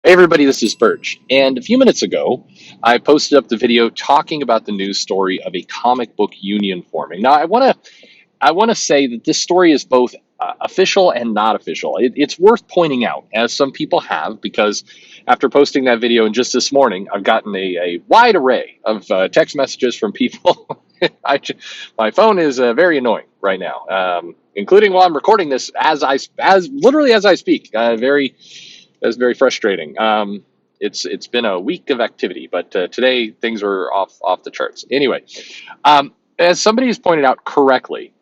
Hey everybody, this is Perch. And a few minutes ago, I posted up the video talking about the news story of a comic book union forming. Now, I want to say that this story is both official and not official. It's worth pointing out, as some people have, because after posting that video and just this morning, I've gotten a wide array of text messages from people. My phone is very annoying right now, including while I'm recording this as literally as I speak. That's very frustrating. It's been a week of activity, but today things were off the charts. Anyway, as somebody has pointed out correctly,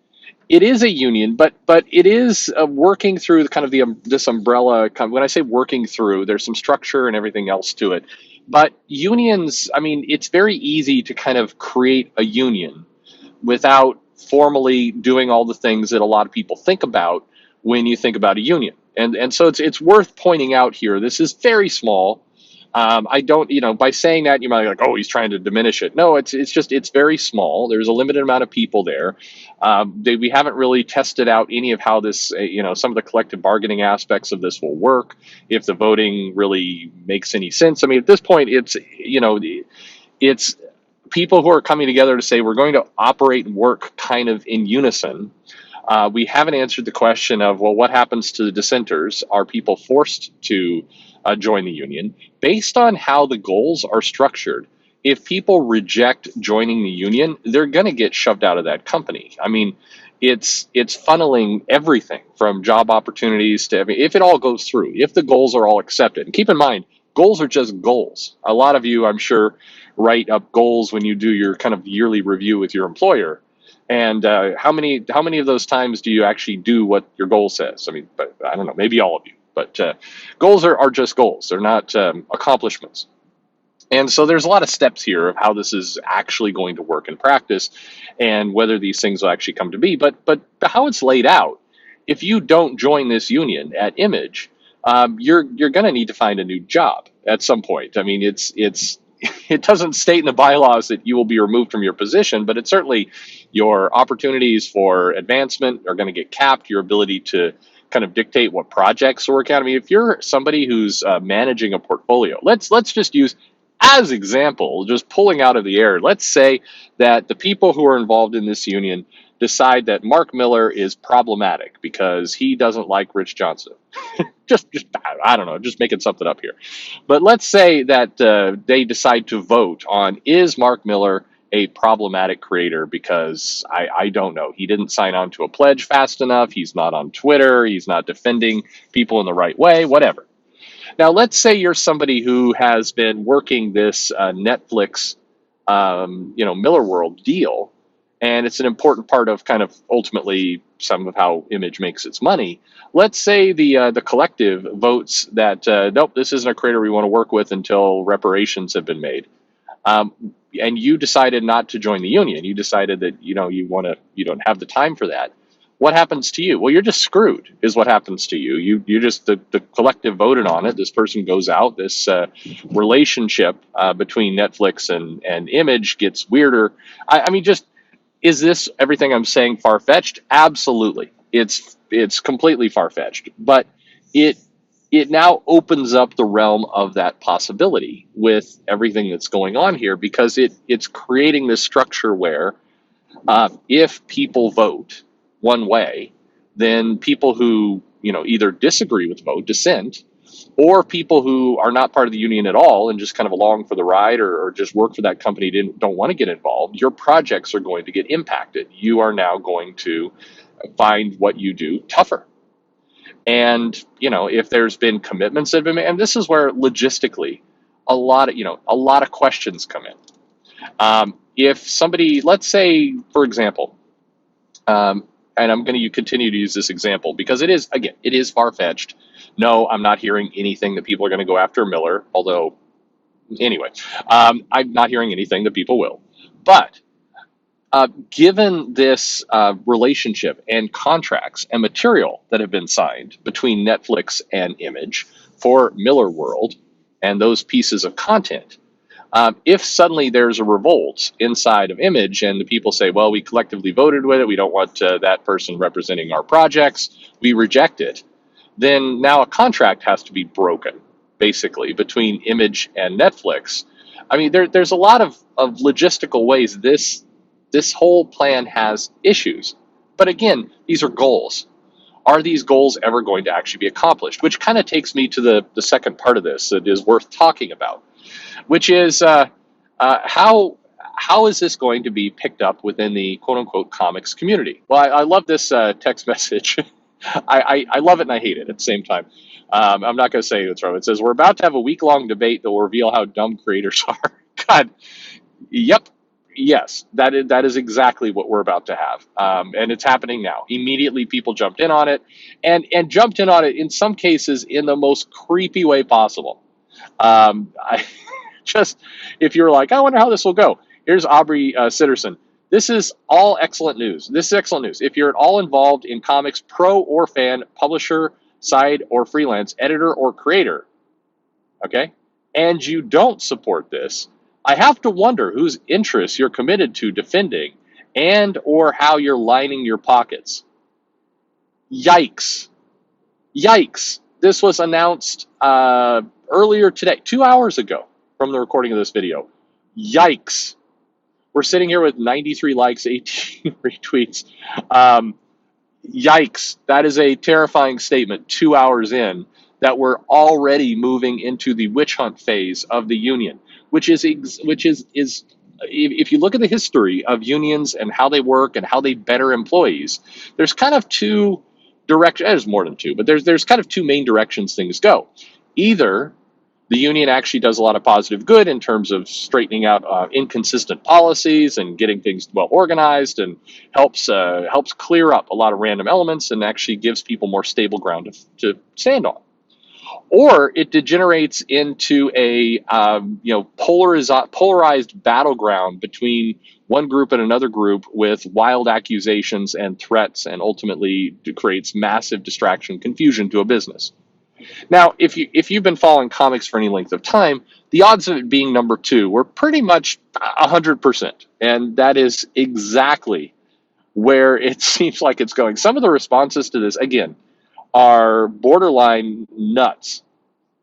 it is a union, but it is working through kind of this umbrella. When I say working through, there's some structure and everything else to it. But unions, I mean, it's very easy to kind of create a union without formally doing all the things that a lot of people think about when you think about a union. And so it's worth pointing out here. This is very small. I don't, by saying that, you might be like, oh, he's trying to diminish it. No, it's very small. There's a limited amount of people there. We haven't really tested out any of how this, some of the collective bargaining aspects of this will work, if the voting really makes any sense. I mean, at this point, it's people who are coming together to say we're going to operate and work kind of in unison. We haven't answered the question of, well, what happens to the dissenters? Are people forced to join the union? Based on how the goals are structured, if people reject joining the union, they're going to get shoved out of that company. I mean, it's funneling everything from job opportunities to if it all goes through, if the goals are all accepted. And keep in mind, goals are just goals. A lot of you, I'm sure, write up goals when you do your kind of yearly review with your employer. And how many of those times do you actually do what your goal says? I mean, but I don't know, maybe all of you. But goals are just goals. They're not accomplishments. And so there's a lot of steps here of how this is actually going to work in practice, and whether these things will actually come to be. But how it's laid out, if you don't join this union at Image, you're going to need to find a new job at some point. I mean, it's it doesn't state in the bylaws that you will be removed from your position, but it's certainly your opportunities for advancement are going to get capped. Your ability to kind of dictate what projects to work on. I mean, if you're somebody who's managing a portfolio, let's just use as example, just pulling out of the air. Let's say that the people who are involved in this union decide that Mark Miller is problematic because he doesn't like Rich Johnson. just I don't know, just making something up here. But let's say that they decide to vote on, is Mark Miller a problematic creator? Because I don't know. He didn't sign on to a pledge fast enough. He's not on Twitter. He's not defending people in the right way, whatever. Now, let's say you're somebody who has been working this Netflix, Miller World deal, and it's an important part of kind of ultimately some of how Image makes its money. Let's say the collective votes that nope, this isn't a creator we want to work with until reparations have been made, and you decided not to join the union. You decided that you don't have the time for that. What happens to you? Well, you're just screwed, is what happens to you. You just, the collective voted on it. This person goes out. This relationship between Netflix and Image gets weirder. I mean, just, is this everything I'm saying far-fetched? Absolutely. It's completely far-fetched. But it now opens up the realm of that possibility with everything that's going on here, because it's creating this structure where if people vote one way, then people who either disagree with the vote, dissent, or people who are not part of the union at all and just kind of along for the ride, or just work for that company, don't want to get involved, your projects are going to get impacted. You are now going to find what you do tougher. And if there's been commitments that have been made, and this is where logistically a lot of questions come in. If somebody, let's say, for example, and I'm going to continue to use this example because it is far-fetched. No, I'm not hearing anything that people are going to go after Miller, although, anyway, I'm not hearing anything that people will. But given this relationship and contracts and material that have been signed between Netflix and Image for Miller World and those pieces of content, if suddenly there's a revolt inside of Image and the people say, well, we collectively voted with it, we don't want that person representing our projects, we reject it, then now a contract has to be broken, basically, between Image and Netflix. I mean, there's a lot of logistical ways this whole plan has issues. But again, these are goals. Are these goals ever going to actually be accomplished? Which kind of takes me to the second part of this that is worth talking about, which is how is this going to be picked up within the quote unquote comics community? Well, I love this text message. I love it and I hate it at the same time. I'm not going to say what's wrong. It says, "We're about to have a week long debate that will reveal how dumb creators are." God, yep. Yes, that is exactly what we're about to have, and it's happening now. Immediately, people jumped in on it, and jumped in on it in some cases in the most creepy way possible. I just, if you're like, I wonder how this will go. Here's Aubrey Sitterson. This is all excellent news. This is excellent news. If you're at all involved in comics, pro or fan, publisher, side or freelance, editor or creator, okay, and you don't support this, I have to wonder whose interests you're committed to defending and or how you're lining your pockets. Yikes. Yikes. This was announced earlier today, 2 hours ago from the recording of this video. Yikes. We're sitting here with 93 likes, 18 retweets. Yikes. That is a terrifying statement 2 hours in that we're already moving into the witch hunt phase of the union, which is if you look at the history of unions and how they work and how they better employees, there's kind of two directions. There's more than two, but there's kind of two main directions things go. Either the union actually does a lot of positive good in terms of straightening out inconsistent policies and getting things well organized, and helps clear up a lot of random elements and actually gives people more stable ground to stand on. Or it degenerates into a polarized battleground between one group and another group with wild accusations and threats, and ultimately creates massive distraction, confusion to a business. Now, if you've been following comics for any length of time, the odds of it being number two were pretty much 100%, and that is exactly where it seems like it's going. Some of the responses to this, again, are borderline nuts,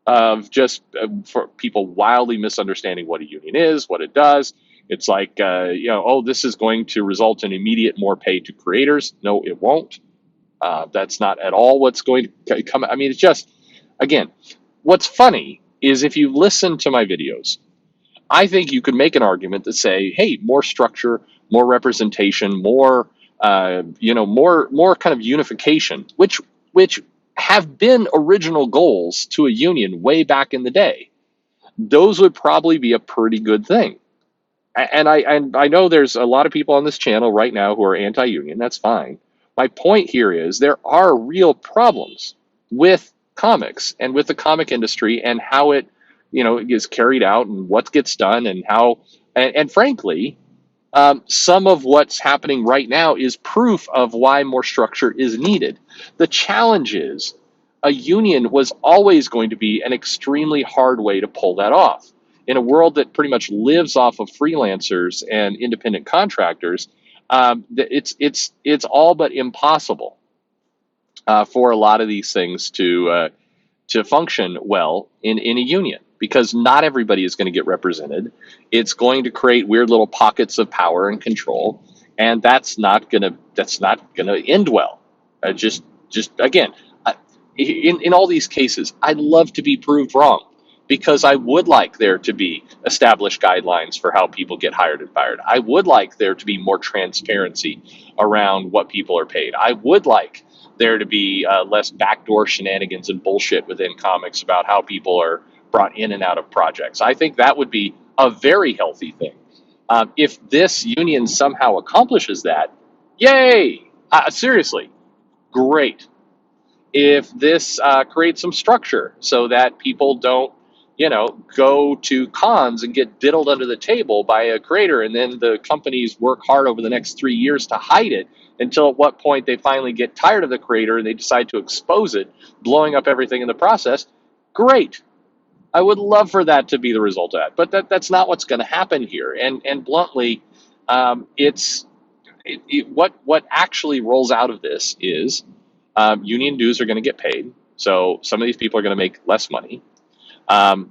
of just for people wildly misunderstanding what a union is, what it does. It's like, oh, this is going to result in immediate more pay to creators. No, it won't. That's not at all what's going to come. I mean, it's just, again, what's funny is if you listen to my videos, I think you could make an argument that say, hey, more structure, more representation, more kind of unification, which have been original goals to a union way back in the day. Those would probably be a pretty good thing. And I know there's a lot of people on this channel right now who are anti-union. That's fine. My point here is there are real problems with comics and with the comic industry and how it, is carried out and what gets done and how, and frankly, some of what's happening right now is proof of why more structure is needed. The challenge is a union was always going to be an extremely hard way to pull that off. In a world that pretty much lives off of freelancers and independent contractors, it's all but impossible for a lot of these things to function well in a union, because not everybody is going to get represented. It's going to create weird little pockets of power and control, and that's not gonna end well. Just again, in all these cases, I'd love to be proved wrong, because I would like there to be established guidelines for how people get hired and fired. I would like there to be more transparency around what people are paid. I would like there to be less backdoor shenanigans and bullshit within comics about how people are brought in and out of projects. I think that would be a very healthy thing. If this union somehow accomplishes that, yay! Seriously, great. If this creates some structure so that people don't, go to cons and get diddled under the table by a creator, and then the companies work hard over the next 3 years to hide it until at what point they finally get tired of the creator and they decide to expose it, blowing up everything in the process, great. I would love for that to be the result of that, but that's not what's going to happen here. And bluntly, what actually rolls out of this is union dues are going to get paid. So some of these people are going to make less money.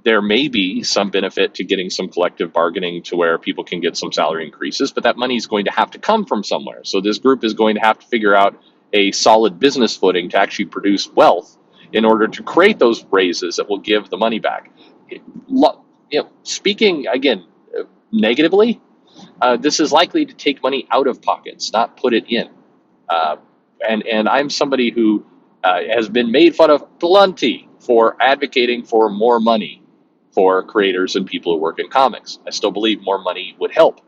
There may be some benefit to getting some collective bargaining to where people can get some salary increases, but that money is going to have to come from somewhere. So this group is going to have to figure out a solid business footing to actually produce wealth in order to create those raises that will give the money back. Speaking again negatively, this is likely to take money out of pockets, not put it in. Uh, and I'm somebody who has been made fun of plenty for advocating for more money for creators and people who work in comics. I still believe more money would help.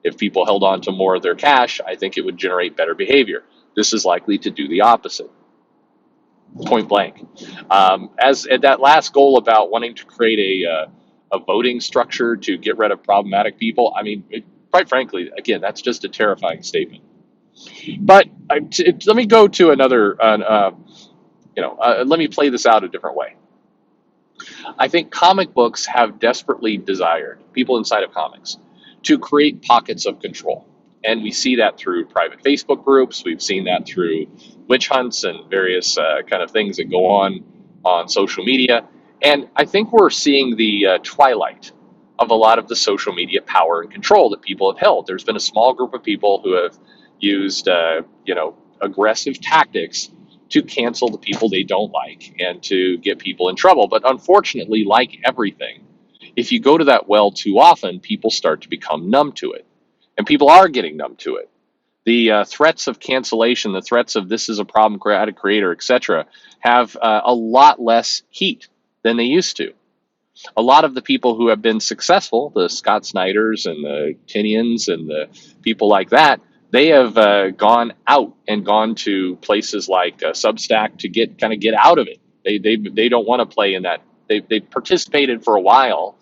If people held on to more of their cash, I think it would generate better behavior. This is likely to do the opposite. Point blank. As that last goal about wanting to create a voting structure to get rid of problematic people, I mean, quite frankly, again, that's just a terrifying statement. But let me go to another. Let me play this out a different way. I think comic books have desperately desired, people inside of comics, to create pockets of control. And we see that through private Facebook groups. We've seen that through witch hunts and various kind of things that go on social media. And I think we're seeing the twilight of a lot of the social media power and control that people have held. There's been a small group of people who have used, aggressive tactics to cancel the people they don't like and to get people in trouble. But unfortunately, like everything, if you go to that well too often, people start to become numb to it. And people are getting numb to it. The threats of cancellation, the threats of this is a problem creator, etc., have a lot less heat than they used to. A lot of the people who have been successful, the Scott Snyders and the Tinians and the people like that, they have gone out and gone to places like Substack to get out of it. They don't want to play in that. They participated for a while,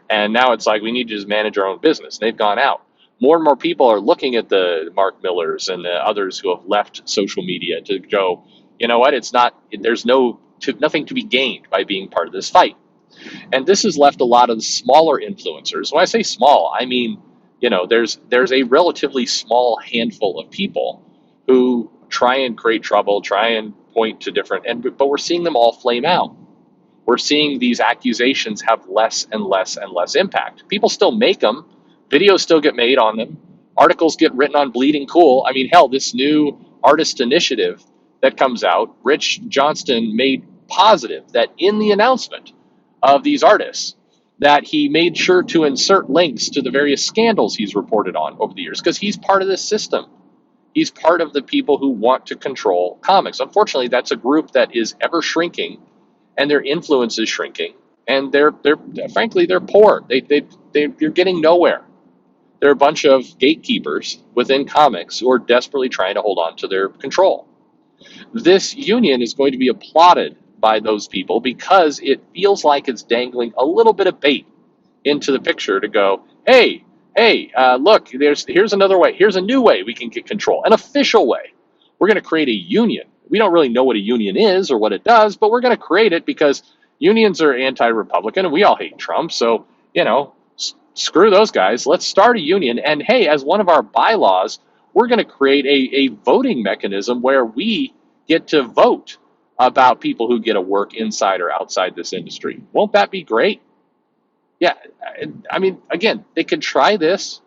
and now it's like we need to just manage our own business. They've gone out. More and more people are looking at the Mark Millers and the others who have left social media to go, you know what? There's nothing to be gained by being part of this fight. And this has left a lot of the smaller influencers. When I say small, I mean, there's a relatively small handful of people who try and create trouble, try and point to but we're seeing them all flame out. We're seeing these accusations have less and less and less impact. People still make them. Videos still get made on them. Articles get written on Bleeding Cool. I mean, hell, this new artist initiative that comes out, Rich Johnston made positive that in the announcement of these artists, that he made sure to insert links to the various scandals he's reported on over the years, because he's part of this system. He's part of the people who want to control comics. Unfortunately, that's a group that is ever shrinking, and their influence is shrinking, and they're frankly, they're poor. You're getting nowhere. They're a bunch of gatekeepers within comics who are desperately trying to hold on to their control. This union is going to be applauded by those people because it feels like it's dangling a little bit of bait into the picture to go, hey, look, here's another way. Here's a new way we can get control, an official way. We're going to create a union. We don't really know what a union is or what it does, but we're going to create it because unions are anti-Republican and we all hate Trump. So, screw those guys. Let's start a union. And hey, as one of our bylaws, we're going to create a voting mechanism where we get to vote about people who get to work inside or outside this industry. Won't that be great? Yeah. I mean, again, they could try this.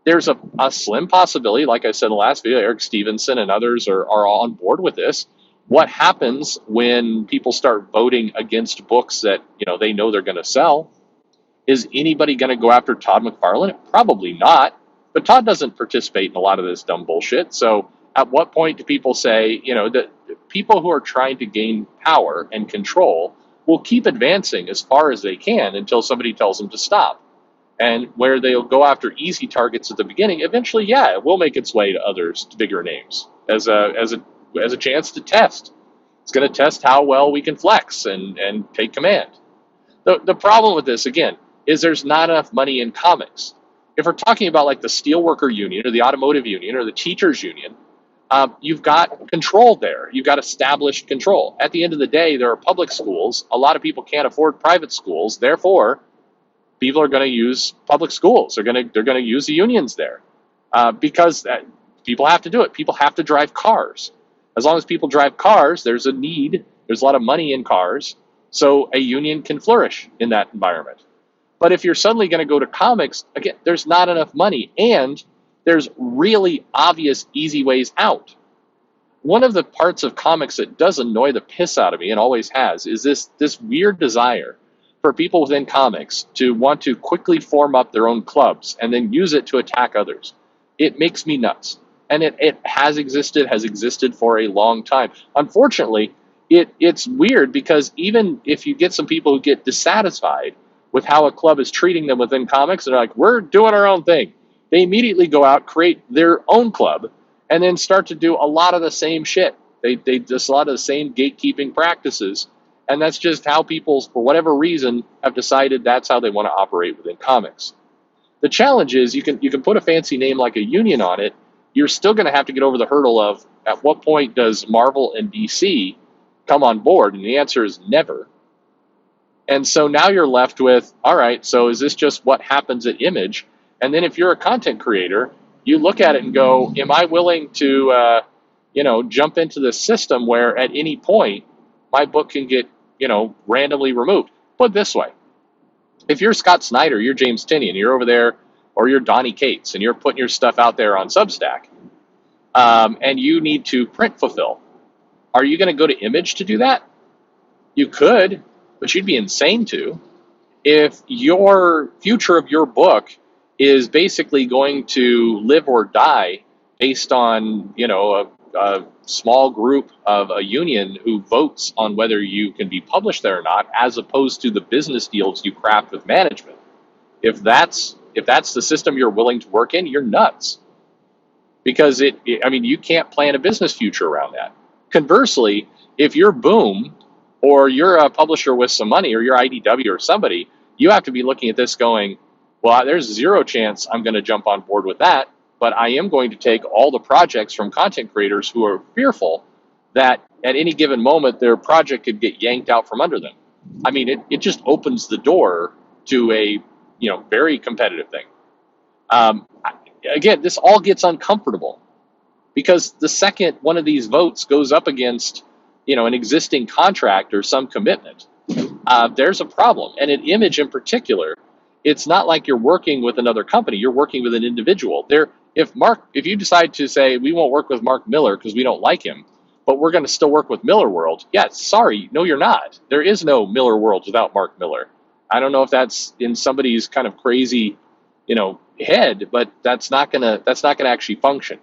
There's a slim possibility, like I said in the last video, Eric Stevenson and others are all on board with this. What happens when people start voting against books that they know they're going to sell? Is anybody going to go after Todd McFarlane? Probably not. But Todd doesn't participate in a lot of this dumb bullshit. So at what point do people say, that people who are trying to gain power and control will keep advancing as far as they can until somebody tells them to stop? And where they'll go after easy targets at the beginning, eventually, yeah, it will make its way to others, to bigger names, as a chance to test. It's going to test how well we can flex and take command. The problem with this, again, is there's not enough money in comics. If we're talking about like the steelworker union or the automotive union or the teachers union, you've got control there. You've got established control. At the end of the day, there are public schools. A lot of people can't afford private schools. Therefore, people are going to use public schools. They're going to use the unions there because people have to do it. People have to drive cars. As long as people drive cars, there's a need. There's a lot of money in cars. So a union can flourish in that environment. But if you're suddenly going to go to comics, again, there's not enough money, and there's really obvious, easy ways out. One of the parts of comics that does annoy the piss out of me, and always has, is this weird desire for people within comics to want to quickly form up their own clubs and then use it to attack others. It makes me nuts. And it has existed for a long time. Unfortunately, it's weird because even if you get some people who get dissatisfied with how a club is treating them within comics, they're like, we're doing our own thing. They immediately go out, create their own club, and then start to do a lot of the same shit. They just a lot of the same gatekeeping practices. And that's just how people, for whatever reason, have decided that's how they want to operate within comics. The challenge is you can put a fancy name like a union on it. You're still going to have to get over the hurdle of at what point does Marvel and DC come on board? And the answer is never. And so now you're left with, all right, so is this just what happens at Image? And then if you're a content creator, you look at it and go, am I willing to, jump into this system where at any point my book can get, randomly removed? Put it this way. If you're Scott Snyder, you're James Tynion, you're over there, or you're Donnie Cates, and you're putting your stuff out there on Substack, and you need to print fulfill, are you going to go to Image to do that? You could, but you'd be insane to. If your future of your book is basically going to live or die based on, a small group of a union who votes on whether you can be published there or not, as opposed to the business deals you craft with management. If that's the system you're willing to work in, you're nuts. Because you can't plan a business future around that. Conversely, if you're Boom, or you're a publisher with some money, or you're IDW or somebody, you have to be looking at this going, well, there's zero chance I'm going to jump on board with that, but I am going to take all the projects from content creators who are fearful that at any given moment their project could get yanked out from under them. It just opens the door to a very competitive thing. Again, this all gets uncomfortable because the second one of these votes goes up against an existing contract or some commitment, there's a problem. And in Image in particular, it's not like you're working with another company, you're working with an individual. If you decide to say we won't work with Mark Miller because we don't like him, but we're going to still work with Miller World, sorry, no, you're not. There is no Miller World without Mark Miller. I don't know if that's in somebody's kind of crazy head, but that's not gonna actually function.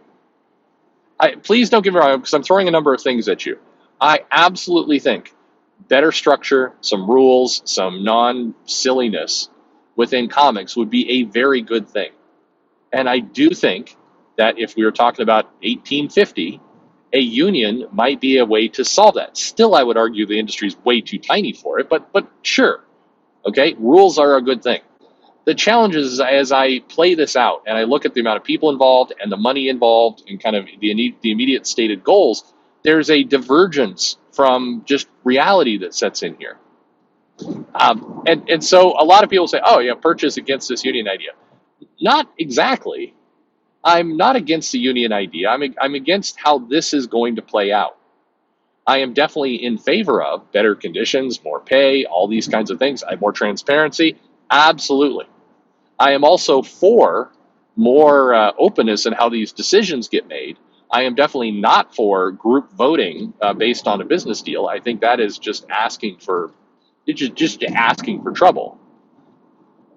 Please don't get me wrong, because I'm throwing a number of things at you. I absolutely think better structure, some rules, some non-silliness within comics would be a very good thing. And I do think that if we were talking about 1850, a union might be a way to solve that. Still, I would argue the industry is way too tiny for it, but sure. Okay, rules are a good thing. The challenge is, as I play this out and I look at the amount of people involved and the money involved and kind of the immediate stated goals, there's a divergence from just reality that sets in here. And so a lot of people say, oh, yeah, Perch is against this union idea. Not exactly. I'm not against the union idea. I'm against how this is going to play out. I am definitely in favor of better conditions, more pay, all these kinds of things, more transparency. Absolutely. I am also for more openness in how these decisions get made. I am definitely not for group voting based on a business deal. I think that is just asking for trouble.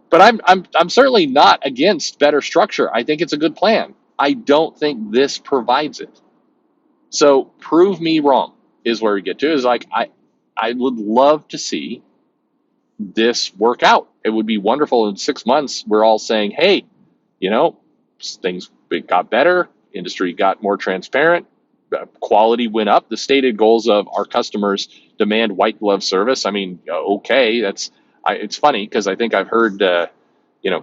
But I'm certainly not against better structure. I think it's a good plan. I don't think this provides it. So prove me wrong is where we get to. Is like I would love to see this work out. It would be wonderful in 6 months. We're all saying, hey, things got better, industry got more transparent, quality went up. The stated goals of our customers demand white glove service. Okay, it's funny because I think I've heard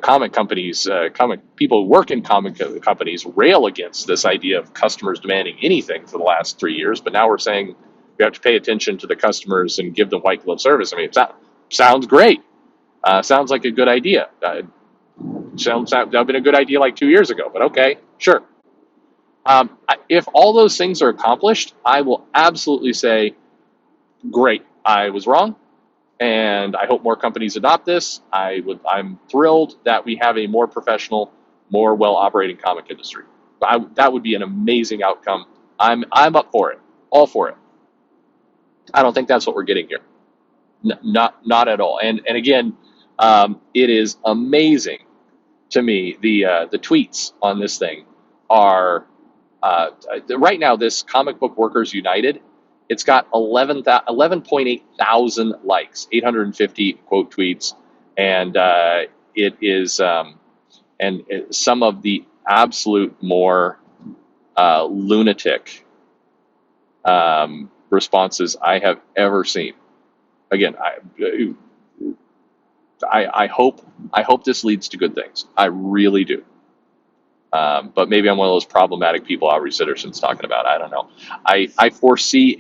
comic companies, comic people who work in comic companies rail against this idea of customers demanding anything for the last 3 years. But now we're saying we have to pay attention to the customers and give them white glove service. Sounds great. Sounds like a good idea. That would have been a good idea like 2 years ago, but okay, sure. If all those things are accomplished, I will absolutely say, great, I was wrong. and I hope more companies adopt this. I'm thrilled that we have a more professional, more well operating comic industry. That would be an amazing outcome. I'm up for it, all for it. I don't think that's what we're getting here. Not at all. And again, it is amazing to me. The tweets on this thing are right now. This Comic Book Workers United, it's got 11.8 thousand likes, 850 quote tweets, and it is some of the absolute more lunatic responses I have ever seen. Again, I hope this leads to good things. I really do. But maybe I'm one of those problematic people Aubrey Sitterson's talking about. I don't know. I foresee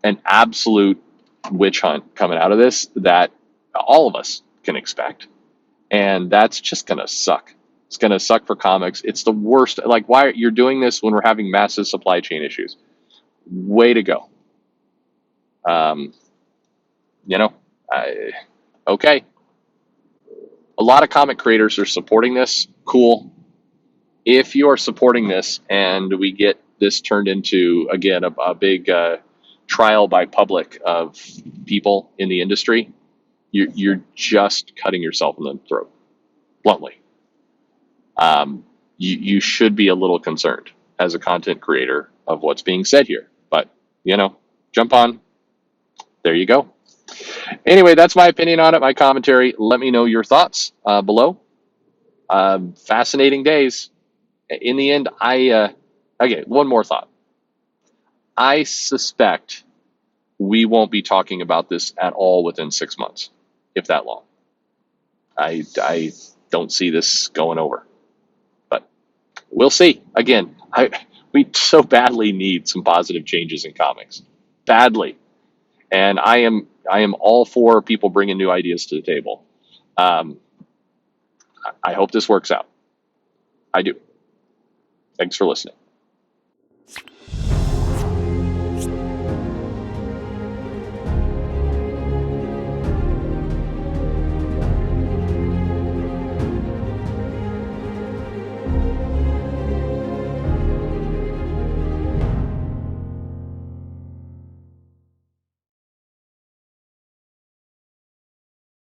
an absolute witch hunt coming out of this that all of us can expect, and that's just gonna suck. It's gonna suck for comics. It's the worst. Like, why you're doing this when we're having massive supply chain issues? Way to go. Um, you know, okay. A lot of comic creators are supporting this. Cool. If you are supporting this and we get this turned into, again, a big trial by public of people in the industry, you're just cutting yourself in the throat, bluntly. You should be a little concerned as a content creator of what's being said here. But, jump on. There you go. Anyway, that's my opinion on it, my commentary. Let me know your thoughts below. Fascinating days. In the end, okay, one more thought. I suspect we won't be talking about this at all within 6 months, if that long. I don't see this going over, but we'll see. Again, we so badly need some positive changes in comics, badly, and I am all for people bringing new ideas to the table. I hope this works out. I do. Thanks for listening.